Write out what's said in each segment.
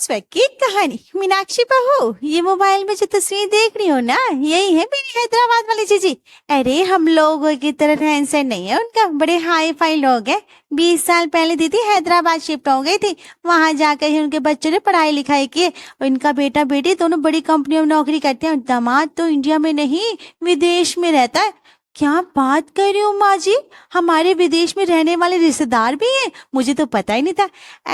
Swag की एक कहानी। मीनाक्षी बहू, ये मोबाइल में जो तस्वीर देख रही हो ना, यही है मेरी हैदराबाद वाली जीजी। अरे हम लोगों की तरह रहन सहन नहीं है उनका, बड़े हाई फाई लोग हैं। 20 साल पहले दीदी हैदराबाद शिफ्ट हो गई थी। वहां जाकर ही उनके बच्चों ने पढ़ाई लिखाई की। इनका बेटा बेटी दोनों बड़ी कंपनियों में नौकरी करते हैं। दामाद तो इंडिया में नहीं, विदेश में रहता है। क्या बात कर रही हो माँ जी, हमारे विदेश में रहने वाले रिश्तेदार भी हैं? मुझे तो पता ही नहीं था।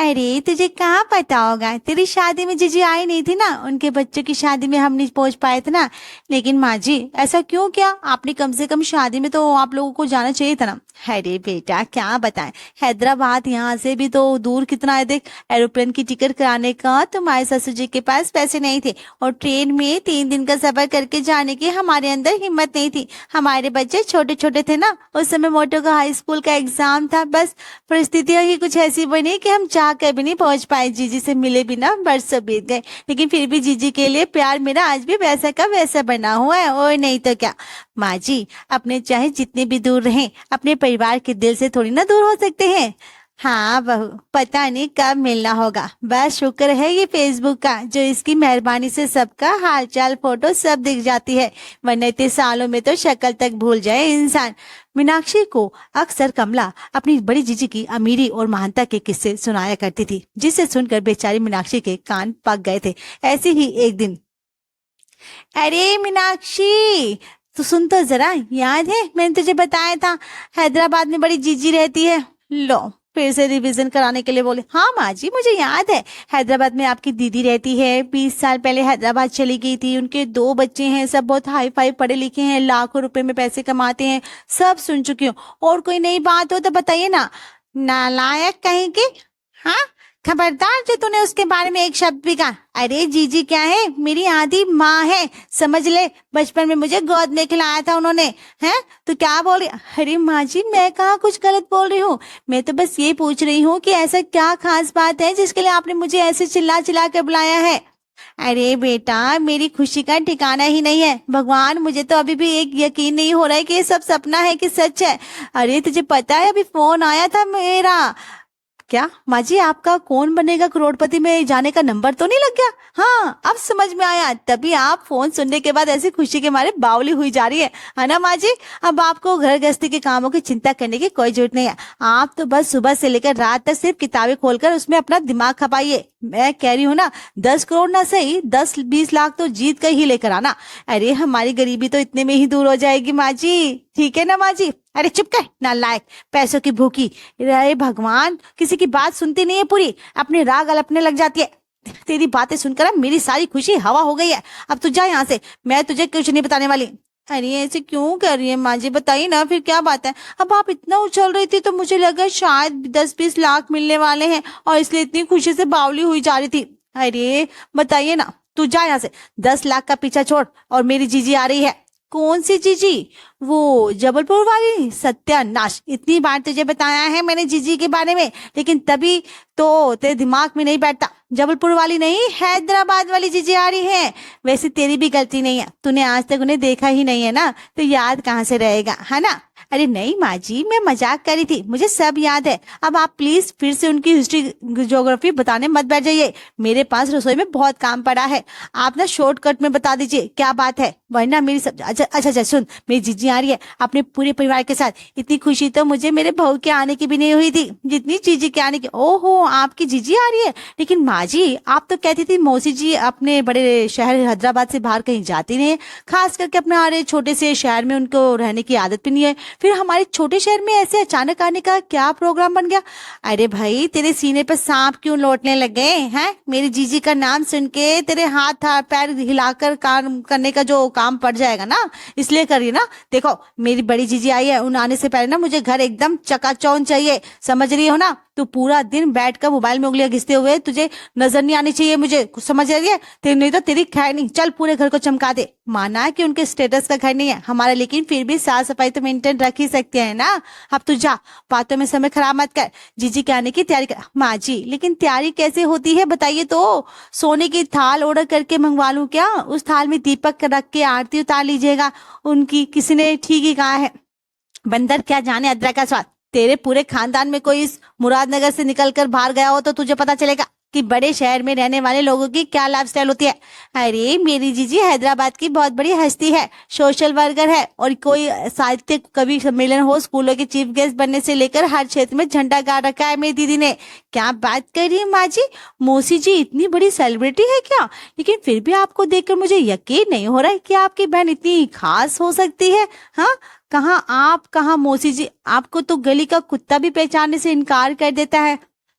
अरे तुझे कहाँ पता होगा, तेरी शादी में जीजी आई नहीं थी ना, उनके बच्चों की शादी में हम नहीं पहुंच पाए थे ना। लेकिन माँ जी ऐसा क्यों किया आपने? कम से कम शादी में तो आप लोगों को जाना चाहिए था ना। अरे बेटा क्या बताएं, हैदराबाद यहाँ से भी तो दूर कितना है। देख, एरोप्लेन की टिकट कराने का तुम्हारे ससुर जी के पास पैसे नहीं थे, और ट्रेन में 3 दिन का सफर करके जाने की हमारे अंदर हिम्मत नहीं थी। हमारे बच्चे छोटे छोटे थे ना, उस समय मोटो का हाई स्कूल का एग्जाम था। बस परिस्थितियां ही कुछ ऐसी बनी कि हम चाह कर भी नहीं पहुंच पाए। जीजी से मिले बिना बरसों बीत गए, लेकिन फिर भी जीजी के लिए प्यार मेरा आज भी वैसा का वैसा बना हुआ है। और नहीं तो क्या माँ जी, अपने चाहे जितने भी दूर रहें, अपने परिवार के दिल से थोड़ी ना दूर हो सकते हैं। हाँ बहू, पता नहीं कब मिलना होगा। बस शुक्र है ये फेसबुक का, जो इसकी मेहरबानी से सबका हालचाल फोटो सब दिख जाती है, वरना इतने सालों में तो शक्ल तक भूल जाए इंसान। मीनाक्षी को अक्सर कमला अपनी बड़ी जीजी की अमीरी और महानता के किस्से सुनाया करती थी, जिसे सुनकर बेचारी मीनाक्षी के कान पक गए थे। ऐसे ही एक दिन, अरे मीनाक्षी तो सुन तो जरा, याद है मैंने तुझे बताया था हैदराबाद में बड़ी जीजी रहती है? लो फिर से रिवीजन कराने के लिए बोले। हाँ माँ जी मुझे याद है, हैदराबाद में आपकी दीदी रहती है। 20 साल पहले हैदराबाद चली गई थी। उनके 2 बच्चे हैं, सब बहुत हाई फाई पढ़े लिखे हैं, लाखों रुपए में पैसे कमाते हैं। सब सुन चुकी हूँ। और कोई नई बात हो तो बताइए ना। नालायक कहीं की। हाँ खबरदार जो तूने उसके बारे में एक शब्द भी कहा। अरे जीजी क्या है, मेरी आधी माँ है, समझ ले। बचपन में मुझे गोद में खिलाया था उन्होंने। हैं तो क्या बोल रही? अरे माँ जी मैं कहाँ कुछ गलत बोल रही हूँ, मैं तो बस ये पूछ रही हूँ कि ऐसा क्या खास बात है जिसके लिए आपने मुझे ऐसे चिल्ला चिल्ला कर बुलाया है? अरे बेटा मेरी खुशी का ठिकाना ही नहीं है। भगवान, मुझे तो अभी भी एक यकीन नहीं हो रहा है कि ये सब सपना है कि सच है। अरे तुझे पता है अभी फोन आया था मेरा। क्या माँ जी, आपका कौन बनेगा करोड़पति में जाने का नंबर तो नहीं लग गया? हाँ अब समझ में आया, तभी आप फोन सुनने के बाद ऐसी खुशी के मारे बावली हुई जा रही है ना माँ जी? अब आपको घर गृहस्थी के कामों की चिंता करने की कोई जरूरत नहीं है। आप तो बस सुबह से लेकर रात तक सिर्फ किताबें खोलकर उसमें अपना दिमाग खपाइए। मैं कह रही हूँ ना, 10 करोड़ ना सही 10-20 लाख तो जीत कर ही लेकर आना। अरे हमारी गरीबी तो इतने में ही दूर हो जाएगी माँ जी, ठीक है ना माँ जी? अरे चुप कर नालायक, पैसों की भूखी। अरे भगवान, किसी की बात सुनती नहीं है पूरी, अपने राग अलपने लग जाती है। तेरी बातें सुनकर मेरी सारी खुशी हवा हो गई है। अब तू जा यहाँ से, मैं तुझे कुछ नहीं बताने वाली। अरे ऐसे क्यों कर रही है माँ जी, बताइए ना फिर क्या बात है? अब आप इतना उछल रही थी तो मुझे लगा शायद 10-20 लाख मिलने वाले हैं, और इसलिए इतनी खुशी से बावली हुई जा रही थी। अरे बताइए ना, तू जा यहाँ से, 10 लाख का पीछा छोड़, और मेरी जीजी आ रही है। कौन सी जीजी? वो जबलपुर वाली? सत्यानाश, इतनी बार तुझे बताया है मैंने जीजी के बारे में, लेकिन तभी तो तेरे दिमाग में नहीं बैठता। जबलपुर वाली नहीं, हैदराबाद वाली जीजी आ रही है। वैसे तेरी भी गलती नहीं है, तूने आज तक उन्हें देखा ही नहीं है ना, तो याद कहाँ से रहेगा, है ना? अरे नहीं माँ जी, मैं मजाक कर रही थी, मुझे सब याद है। अब आप प्लीज फिर से उनकी हिस्ट्री ज्योग्राफी बताने मत बैठ जाइए, मेरे पास रसोई में बहुत काम पड़ा है। आप ना शॉर्टकट में बता दीजिए क्या बात है, वरना मेरी सब। अच्छा सुन, मेरी जीजी आ रही है अपने पूरे परिवार के साथ। इतनी खुशी तो मुझे मेरे बहू के आने की भी नहीं हुई थी जितनी जीजी के आने की। ओहो, आपकी जीजी आ रही है? लेकिन माँ जी आप तो कहती थी मौसी जी अपने बड़े शहर हैदराबाद से बाहर कहीं जाती नहीं है, खास करके अपने छोटे से शहर में उनको रहने की आदत भी नहीं है। फिर हमारे छोटे शहर में ऐसे अचानक आने का क्या प्रोग्राम बन गया? अरे भाई, तेरे सीने पर सांप क्यों लौटने लग गए हैं? मेरी जीजी का नाम सुन के तेरे हाथ पैर हिलाकर काम करने का जो काम पड़ जाएगा ना, इसलिए करिए ना। देखो मेरी बड़ी जीजी आई है, उन आने से पहले ना मुझे घर एकदम चकाचौंध चाहिए, समझ रही हो ना? तू पूरा दिन बैठकर मोबाइल में उंगलियां घिसते हुए तुझे नजर नहीं आनी चाहिए मुझे, कुछ समझ रही है? नहीं तो तेरी खैर नहीं। चल पूरे घर को चमका दे। माना है कि उनके स्टेटस का घर नहीं है हमारा, लेकिन फिर भी साफ सफाई तो मेंटेन रख ही सकते हैं ना। अब तू जा, बातों में समय खराब मत कर, जीजी के आने की तैयारी कर। माँ जी लेकिन तैयारी कैसे होती है बताइए तो? सोने की थाल ऑर्डर करके मंगवा लूं क्या? उस थाल में दीपक रख के आरती उतार लीजिएगा उनकी, किसी ने ठीक ही कहा है। बंदर क्या जाने अदरक का स्वाद। तेरे पूरे खानदान में कोई इस मुरादनगर से निकल कर बाहर गया हो तो तुझे पता चलेगा। कि बड़े शहर में रहने वाले लोगों की क्या लाइफस्टाइल होती है। अरे मेरी जीजी हैदराबाद की बहुत बड़ी हस्ती है, सोशल वर्कर है, और कोई साहित्य कवि सम्मेलन हो, स्कूलों के चीफ गेस्ट बनने से लेकर हर क्षेत्र में झंडा गाड़ रखा है मेरी दीदी ने। क्या बात कर रही है माँ जी, मौसी जी इतनी बड़ी सेलिब्रिटी है क्या? लेकिन फिर भी आपको देखकर मुझे यकीन नहीं हो रहा है कि आपकी बहन इतनी खास हो सकती है। हाँ, कहाँ आप, कहाँ मौसी जी, आपको तो गली का कुत्ता भी पहचानने से इनकार कर देता है।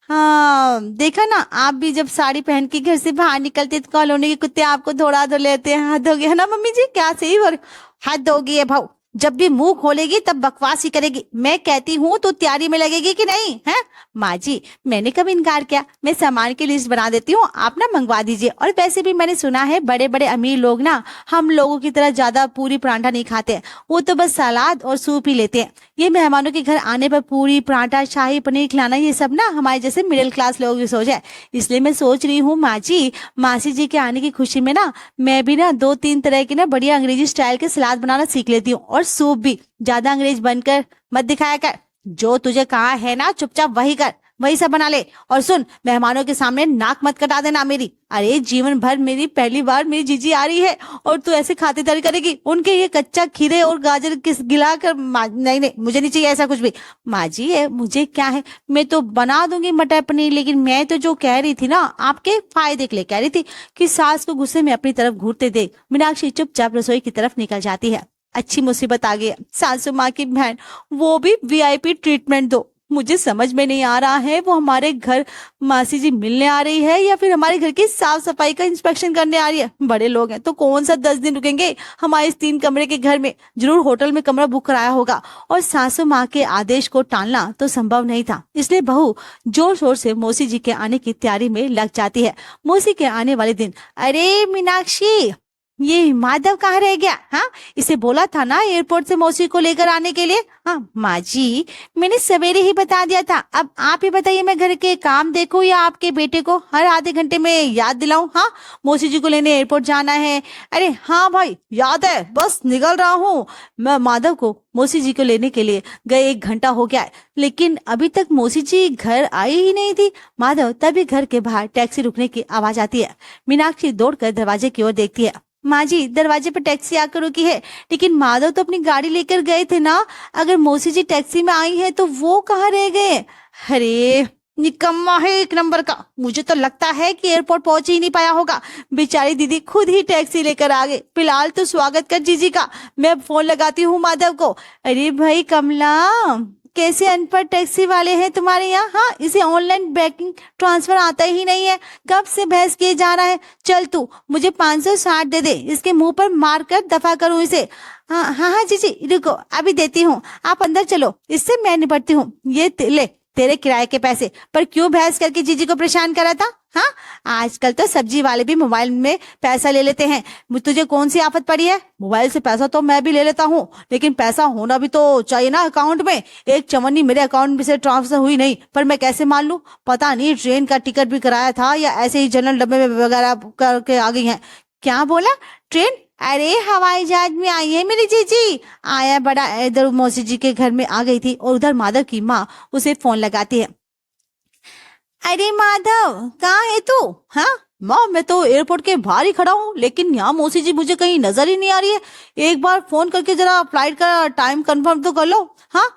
हाँ देखा ना, आप भी जब साड़ी पहन के घर से बाहर निकलते तो कॉलोनी के कुत्ते आपको दौड़ा दो लेते हैं। हद हो गया है ना मम्मी जी, क्या सही और हद हो गई है भाऊ। जब भी मुंह खोलेगी तब बकवास ही करेगी। मैं कहती हूँ तो तैयारी में लगेगी कि नहीं है? माँ जी मैंने कब इनकार किया, मैं सामान की लिस्ट बना देती हूँ, आप ना मंगवा दीजिए। और वैसे भी मैंने सुना है बड़े बड़े अमीर लोग ना हम लोगों की तरह ज्यादा पूरी परांठा नहीं खाते, वो तो बस सलाद और सूप ही लेते हैं। ये मेहमानों के घर आने पर पूरी परांठा शाही पनीर खिलाना, ये सब ना हमारे जैसे मिडिल क्लास लोगों की सोच है। इसलिए मैं सोच रही हूँ माँ जी, मासी जी के आने की खुशी में ना मैं भी ना 2-3 तरह के ना बढ़िया अंग्रेजी स्टाइल के सलाद बनाना सीख लेती हूँ। और सूप भी ज्यादा अंग्रेज बनकर मत दिखाया कर, जो तुझे कहा है ना चुपचाप वही कर, वही सब बना ले। और सुन, मेहमानों के सामने नाक मत कटा देना मेरी। अरे जीवन भर मेरी पहली बार मेरी जीजी आ रही है और तू ऐसे खातिरदारी करेगी उनके ये कच्चा खीरे और गाजर किस गिला कर। नहीं नहीं, मुझे नहीं चाहिए ऐसा कुछ भी। माँ जी है मुझे क्या है, मैं तो बना दूंगी मटर पनीर, लेकिन मैं तो जो कह रही थी ना आपके फायदे के लिए कह रही थी कि सास को गुस्से में अपनी तरफ घूरते देख मीनाक्षी चुपचाप रसोई की तरफ निकल जाती है। अच्छी मुसीबत आ गई है, सासू माँ की बहन, वो भी वीआईपी ट्रीटमेंट दो। मुझे समझ में नहीं आ रहा है वो हमारे घर मासी जी मिलने आ रही है या फिर हमारे घर की साफ सफाई का इंस्पेक्शन करने आ रही है। बड़े लोग हैं तो कौन सा 10 दिन रुकेंगे हमारे इस 3 कमरे के घर में, जरूर होटल में कमरा बुक कराया होगा। और सासू माँ के आदेश को टालना तो संभव नहीं था, इसलिए बहू जोर शोर से मौसी जी के आने की तैयारी में लग जाती है। मौसी के आने वाले दिन, अरे मीनाक्षी ये माधव कहाँ रह गया? हाँ, इसे बोला था ना एयरपोर्ट से मौसी को लेकर आने के लिए। हाँ माँ जी मैंने सवेरे ही बता दिया था, अब आप ही बताइए मैं घर के काम देखूं या आपके बेटे को हर आधे घंटे में याद दिलाऊं? हाँ मौसी जी को लेने एयरपोर्ट जाना है। अरे हाँ भाई याद है, बस निकल रहा हूँ। मैं माधव को मौसी जी को लेने के लिए गए 1 घंटा हो गया है, लेकिन अभी तक मौसी जी घर आई ही नहीं थी। माधव तभी घर के बाहर टैक्सी रुकने की आवाज आती है। मीनाक्षी दौड़कर दरवाजे की ओर देखती है। माँ जी दरवाजे पर टैक्सी आकर रुकी है, लेकिन माधव तो अपनी गाड़ी लेकर गए थे ना, अगर मौसी जी टैक्सी में आई है तो वो कहाँ रह गए? अरे निकम्मा है 1 नंबर का, मुझे तो लगता है कि एयरपोर्ट पहुंच ही नहीं पाया होगा। बेचारी दीदी खुद ही टैक्सी लेकर आ गए। फिलहाल तो स्वागत कर जीजी का, मैं फोन लगाती हूँ माधव को। अरे भाई कमला, कैसे अनपढ़ टैक्सी वाले हैं तुम्हारे यहाँ? हाँ इसे ऑनलाइन बैंकिंग ट्रांसफर आता ही नहीं है, कब से बहस किए जा रहा है। चल तू मुझे 560 दे दे, इसके मुंह पर मार कर दफा करूँ इसे। हाँ हाँ हाँ जीजी रुको अभी देती हूँ, आप अंदर चलो, इससे मैं निपटती हूँ। ये ले तेरे किराए के पैसे। पर क्यों बहस करके जीजी को परेशान करा था? हाँ आजकल तो सब्जी वाले भी मोबाइल में पैसा ले लेते हैं, तुझे कौन सी आफत पड़ी है? मोबाइल से पैसा तो मैं भी ले लेता हूँ, लेकिन पैसा होना भी तो चाहिए ना अकाउंट में। एक चवन्नी मेरे अकाउंट में से ट्रांसफर हुई नहीं, पर मैं कैसे मान लूं? पता नहीं ट्रेन का टिकट भी कराया था या ऐसे ही जनरल डब्बे में वगैरह करके आ गई है। क्या बोला? ट्रेन? अरे हवाई जहाज में आई है मेरी जीजी। आया बड़ा इधर मौसी जी के घर में आ गई थी और उधर माधव की माँ उसे फोन लगाती है। अरे माधव कहाँ है तू? हाँ माँ मैं तो एयरपोर्ट के बाहर ही खड़ा हूँ, लेकिन यहाँ मौसी जी मुझे कहीं नजर ही नहीं आ रही है। एक बार फोन करके जरा फ्लाइट का टाइम कंफर्म तो कर लो। हाँ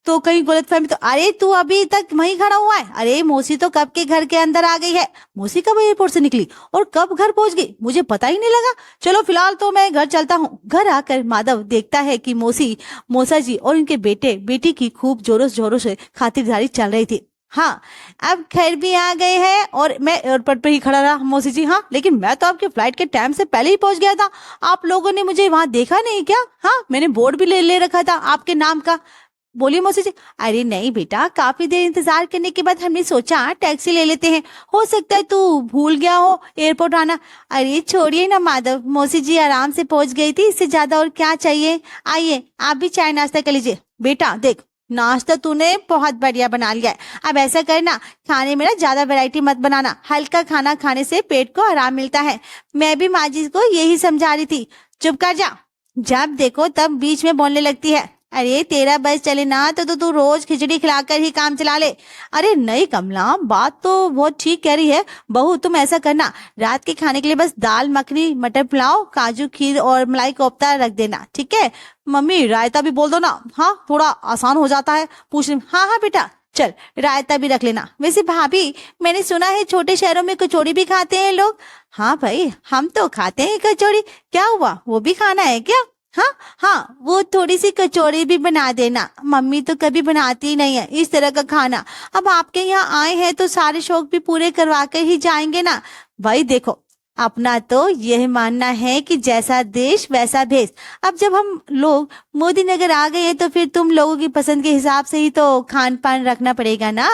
तो कहीं गलतफहमी तो। अरे तू अभी तक वहीं खड़ा हुआ है? अरे मौसी तो कब के घर के अंदर आ गई है। मौसी कब एयरपोर्ट से निकली और कब घर पहुंच गई, मुझे पता ही नहीं लगा। चलो फिलहाल तो मैं घर चलता हूँ। घर आकर माधव देखता है कि मौसा जी और इनके बेटे बेटी की खूब जोरों जोरों से खातिरदारी चल रही थी। हाँ अब घर भी आ गए हैं और मैं एयरपोर्ट पे ही खड़ा रहा। मौसी जी हाँ लेकिन मैं तो आपके फ्लाइट के टाइम से पहले ही पहुंच गया था, आप लोगों ने मुझे वहां देखा नहीं क्या? हाँ मैंने बोर्ड भी ले रखा था आपके नाम का। बोलिए मौसी जी। अरे नहीं बेटा, काफी देर इंतजार करने के बाद हमने सोचा टैक्सी ले लेते हैं, हो सकता है तू भूल गया हो एयरपोर्ट आना। अरे छोड़िए ना माधव, मौसी जी आराम से पहुंच गई थी, इससे ज्यादा और क्या चाहिए। आइए आप भी चाय नाश्ता कर लीजिए। बेटा देख नाश्ता तूने बहुत बढ़िया बना लिया है, अब ऐसा करना खाने में ना ज्यादा वैरायटी मत बनाना, हल्का खाना खाने से पेट को आराम मिलता है। मैं भी माँ जी को यही समझा रही थी। चुप कर जा, जब देखो तब बीच में बोलने लगती है। अरे तेरा बस चले ना तो तू रोज खिचड़ी खिलाकर ही काम चला ले। अरे नहीं कमला, बात तो बहुत ठीक कह रही है बहू। तुम ऐसा करना, रात के खाने के लिए बस दाल मखनी, मटर पुलाव, काजू खीर और मलाई कोफ्ता रख देना, ठीक है। मम्मी रायता भी बोल दो ना, हाँ थोड़ा आसान हो जाता है पूछने में। हाँ हाँ बेटा, चल रायता भी रख लेना। वैसे भाभी, मैंने सुना है छोटे शहरों में कचौड़ी भी खाते हैं लोग। हाँ भाई, हम तो खाते हैं कचौड़ी। क्या हुआ, वो भी खाना है क्या? हाँ हाँ, वो थोड़ी सी कचौड़ी भी बना देना। मम्मी तो कभी बनाती ही नहीं है इस तरह का खाना। अब आपके यहाँ आए हैं तो सारे शौक भी पूरे करवा कर ही जाएंगे ना। भाई देखो, अपना तो यह मानना है कि जैसा देश वैसा भेष। अब जब हम लोग मोदी नगर आ गए हैं तो फिर तुम लोगों की पसंद के हिसाब से ही तो खान पान रखना पड़ेगा ना।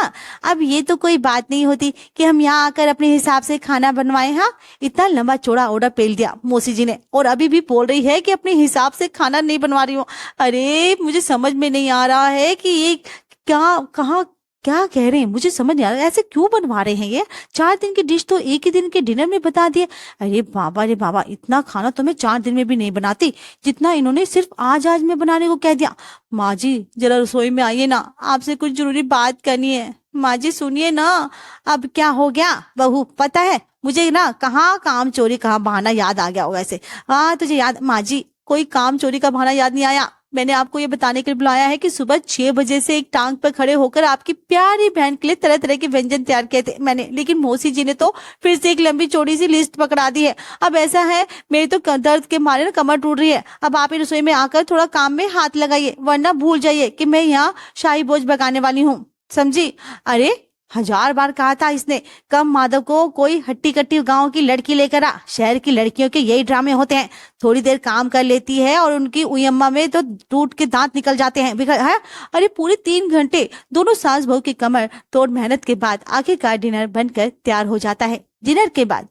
अब ये तो कोई बात नहीं होती कि हम यहाँ आकर अपने हिसाब से खाना बनवाएं। हाँ, इतना लंबा चौड़ा ऑर्डर पेल दिया मौसी जी ने, और अभी भी बोल रही है कि अपने हिसाब से खाना नहीं बनवा रही हूँ। अरे मुझे समझ में नहीं आ रहा है कि ये क्या, कहाँ, क्या कह रहे हैं, मुझे समझ नहीं आ रहा ऐसे क्यों बनवा रहे हैं ये। 4 दिन की डिश तो एक ही दिन के डिनर में बता दिए। अरे बाबा रे बाबा, इतना खाना तो मैं 4 दिन में भी नहीं बनाती जितना इन्होंने सिर्फ आज में बनाने को कह दिया। माँ जी जरा रसोई में आइए ना, आपसे कुछ जरूरी बात करनी है। माँ जी सुनिए ना। अब क्या हो गया बहू, पता है मुझे ना, कहाँ काम चोरी कहाँ बहाना याद आ गया होगा ऐसे। हाँ तुझे याद, माँ जी कोई काम चोरी का बहाना याद नहीं आया। मैंने आपको ये बताने के लिए बुलाया है कि सुबह 6 बजे से एक टांग पर खड़े होकर आपकी प्यारी बहन के लिए तरह तरह के व्यंजन तैयार किए थे मैंने, लेकिन मौसी जी ने तो फिर से एक लंबी चौड़ी सी लिस्ट पकड़ा दी है। अब ऐसा है, मेरी तो दर्द के मारे ना कमर टूट रही है। अब आप ही रसोई में आकर थोड़ा काम में हाथ लगाइए, वरना भूल जाइए कि मैं यहाँ शाही भोज भगाने वाली हूँ, समझी। अरे 1000 बार कहा था इसने, कम माधव को कोई हट्टी कट्टी गांव की लड़की लेकर आ। शहर की लड़कियों के यही ड्रामे होते हैं, थोड़ी देर काम कर लेती है और उनकी उयम्मा में तो टूट के दांत निकल जाते हैं, बिगड़ है। अरे पूरे 3 घंटे दोनों सास बहू की कमर तोड़ मेहनत के बाद आखिरकार डिनर बनकर तैयार हो जाता है। डिनर के बाद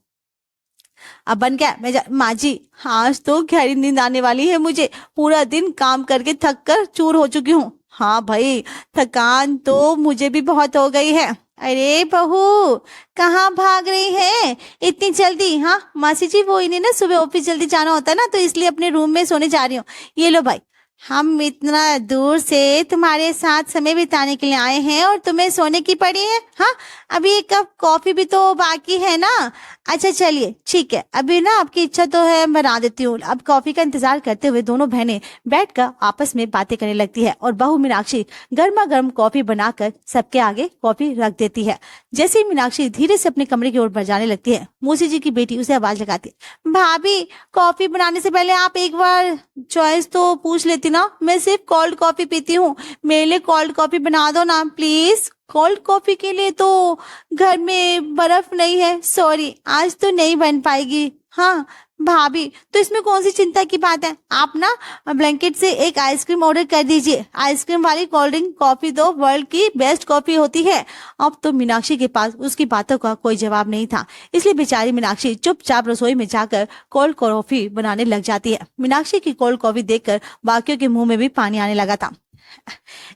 अब बन गया। माँ जी आज तो गहरी नींद आने वाली है मुझे, पूरा दिन काम करके थक कर चूर हो चुकी हूँ। हाँ भाई, थकान तो मुझे भी बहुत हो गई है। अरे बहू, कहाँ भाग रही है इतनी जल्दी? हाँ मासी जी, वो इन्हें ना सुबह ऑफिस जल्दी जाना होता है ना, तो इसलिए अपने रूम में सोने जा रही हूँ। ये लो भाई, हम इतना दूर से तुम्हारे साथ समय बिताने के लिए आए हैं और तुम्हें सोने की पड़ी है। हाँ, अभी एक कप कॉफी भी तो बाकी है ना। अच्छा चलिए ठीक है, अभी ना आपकी इच्छा तो है बना देती हूँ। अब कॉफी का इंतजार करते हुए दोनों बहनें बैठकर आपस में बातें करने लगती है और बहू मीनाक्षी गर्मा गर्म कॉफी बनाकर सबके आगे कॉफी रख देती है। जैसे ही मीनाक्षी धीरे से अपने कमरे की ओर बढ़ जाने लगती है, मौसी जी की बेटी उसे आवाज लगाती है, भाभी कॉफी बनाने से पहले आप एक बार चॉइस तो पूछ लेती ना। मैं सिर्फ कोल्ड कॉफी पीती हूँ, मेरे लिए कोल्ड कॉफी बना दो ना प्लीज। कोल्ड कॉफी के लिए तो घर में बर्फ नहीं है, सॉरी आज तो नहीं बन पाएगी। हाँ भाभी, तो इसमें कौन सी चिंता की बात है, आप ना ब्लैंकेट से एक आइसक्रीम ऑर्डर कर दीजिए। आइसक्रीम वाली कोल्ड ड्रिंक कॉफी तो वर्ल्ड की बेस्ट कॉफी होती है। अब तो मीनाक्षी के पास उसकी बातों का कोई जवाब नहीं था, इसलिए बेचारी मीनाक्षी चुपचाप रसोई में जाकर कोल्ड कॉफी बनाने लग जाती है। मीनाक्षी की कोल्ड कॉफी देखकर बाकियों के मुंह में भी पानी आने लगा था।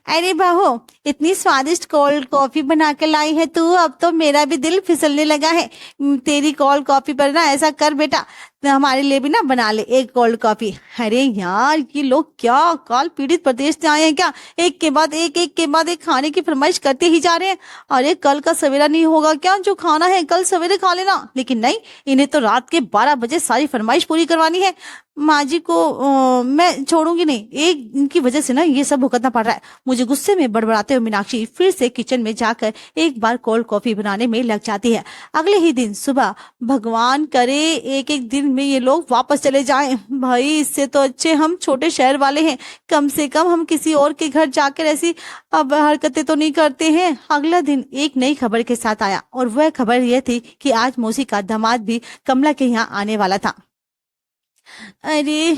अरे बहू, इतनी स्वादिष्ट कोल्ड कॉफी बना के लाई है तू, अब तो मेरा भी दिल फिसलने लगा है। तेरी कोल्ड कॉफी पर ना ऐसा कर बेटा, हमारे लिए भी ना बना ले एक कोल्ड कॉफी। अरे यार, ये लोग क्या काल पीड़ित प्रदेश से आए हैं क्या, एक के बाद एक खाने की फरमाइश करते ही जा रहे हैं। अरे कल का सवेरा नहीं होगा क्या, जो खाना है कल सवेरे खा लेना। लेकिन नहीं, इन्हें तो रात के 12 बजे सारी फरमाइश पूरी करवानी है। माँ जी को मैं छोड़ूंगी नहीं, एक इनकी वजह से ना ये सब भुगतना पड़ रहा है मुझे। गुस्से में बड़बड़ाते हुए मीनाक्षी फिर से किचन में जाकर एक बार कोल्ड कॉफी बनाने में लग जाती है। अगले ही दिन सुबह, भगवान करे एक एक दिन में ये लोग वापस चले जाएं। भाई इससे तो अच्छे हम छोटे शहर वाले हैं, कम से कम हम किसी और के घर जाकर ऐसी अब हरकतें तो नहीं करते हैं। अगला दिन एक नई खबर के साथ आया और वह खबर यह थी कि आज मौसी का दामाद भी कमला के यहाँ आने वाला था। अरे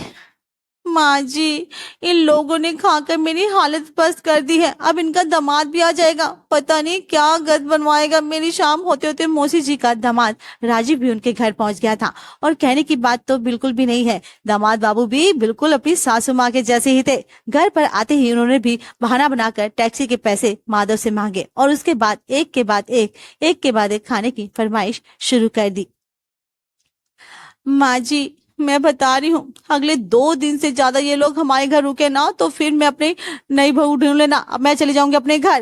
माँ जी, इन लोगों ने खाकर मेरी हालत पस्त कर दी है, अब इनका दामाद भी आ जाएगा, पता नहीं क्या गद बनवाएगा मेरी। शाम होते होते मौसी जी का दामाद राजीव भी उनके घर पहुंच गया था, और कहने की बात तो बिल्कुल भी नहीं है, दामाद बाबू भी बिल्कुल अपनी सासू माँ के जैसे ही थे। घर पर आते ही उन्होंने भी बहाना बनाकर टैक्सी के पैसे माधव से मांगे और उसके बाद एक के बाद एक खाने की फरमाइश शुरू कर दी। माँ जी, मैं बता रही हूँ, अगले 2 दिन से ज्यादा ये लोग हमारे घर रुके ना तो फिर मैं अपनी नई बहू ढूंढ लेना। अब मैं चली जाऊंगी अपने घर।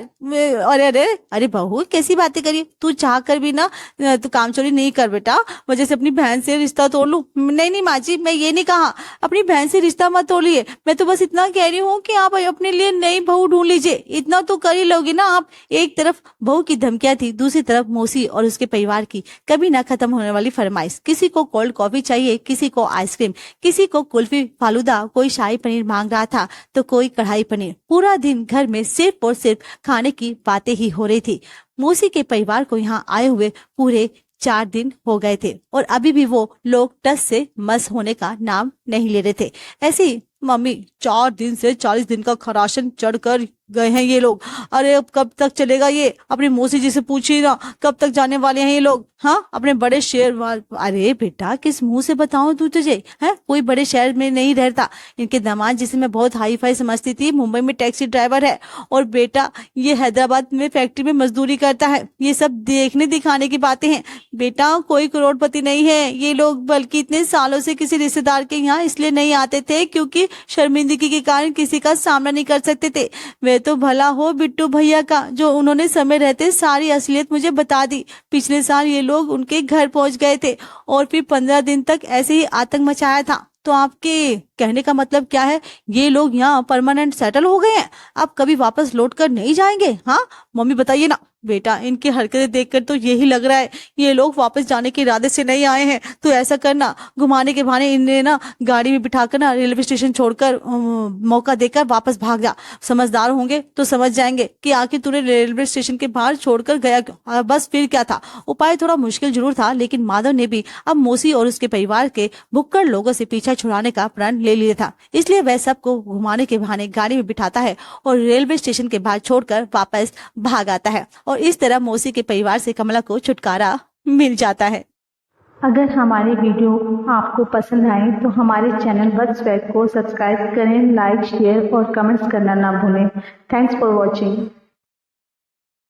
अरे अरे अरे बहू, कैसी बातें करी तू? चाह कर भी ना तू काम चोरी नहीं कर बेटा, वजह से अपनी बहन से रिश्ता तोड़ लूं? नहीं नहीं माँ जी, मैं ये नहीं कहा, अपनी बहन से रिश्ता मत तोड़िए। मैं तो बस इतना कह रही हूँ कि आप अपने लिए नई बहू ढूंढ लीजिए, इतना तो कर ही लोगी ना आप। एक तरफ बहू की धमकियां थी, दूसरी तरफ मौसी और उसके परिवार की कभी ना खत्म होने वाली फरमाइश। किसी को कोल्ड कॉफी चाहिए, किसी को आइसक्रीम, किसी को कुल्फी फालूदा, कोई शाही पनीर मांग रहा था तो कोई कढ़ाई पनीर। पूरा दिन घर में सिर्फ और सिर्फ खाने की बातें ही हो रही थी। मौसी के परिवार को यहाँ आए हुए पूरे 4 दिन हो गए थे और अभी भी वो लोग टस से मस होने का नाम नहीं ले रहे थे। ऐसे ही मम्मी 4 दिन से 40 दिन का खराशन चढ़ कर गए हैं ये लोग। अरे अब कब तक चलेगा ये? अपनी मौसी जी से पूछिए ना, कब तक जाने वाले हैं ये लोग? हाँ, अपने बड़े शहर अरे बेटा, किस मुंह से बताऊं तू तुझे? है कोई बड़े शहर में नहीं रहता। इनके दामाद, जिसे मैं बहुत हाई फाई समझती थी, मुंबई में टैक्सी ड्राइवर है, और बेटा ये हैदराबाद में फैक्ट्री में मजदूरी करता है। ये सब देखने दिखाने की बातें हैं बेटा, कोई करोड़पति नहीं है ये लोग, बल्कि इतने सालों से किसी रिश्तेदार के यहाँ इसलिए नहीं आते थे क्योंकि शर्मिंदगी के कारण किसी का सामना नहीं कर सकते थे। वे तो भला हो बिट्टू भैया का, जो उन्होंने समय रहते सारी असलियत मुझे बता दी। पिछले साल ये लोग उनके घर पहुंच गए थे और फिर 15 दिन तक ऐसे ही आतंक मचाया था। तो आपके कहने का मतलब क्या है? ये लोग यहाँ परमानेंट सेटल हो गए हैं, अब कभी वापस लौट कर नहीं जाएंगे? हाँ मम्मी बताइए ना। बेटा इनकी हरकतें देखकर तो यही लग रहा है ये लोग वापस जाने के इरादे से नहीं आए हैं। तो ऐसा करना, घुमाने के बहाने इन्हें ना गाड़ी में बिठाकर ना रेलवे स्टेशन छोड़कर मौका देकर वापस भाग जा। समझदार होंगे तो समझ जाएंगे कि आखिर तूने रेलवे स्टेशन के बाहर छोड़कर गया क्यों। बस फिर क्या था? उपाय थोड़ा मुश्किल जरूर था, लेकिन माधव ने भी अब मौसी और उसके परिवार के भुक्कड़ लोगों से पीछा छुड़ाने का प्रण ले लिया था। इसलिए वह सबको घुमाने के बहाने गाड़ी में बिठाता है और रेलवे स्टेशन के बाहर छोड़कर वापस भाग आता है, और इस तरह मौसी के परिवार से कमला को छुटकारा मिल जाता है। अगर हमारी वीडियो आपको पसंद आए तो हमारे चैनल बज स्वैग को सब्सक्राइब करें, लाइक, शेयर और कमेंट्स करना ना भूलें। Thanks for watching.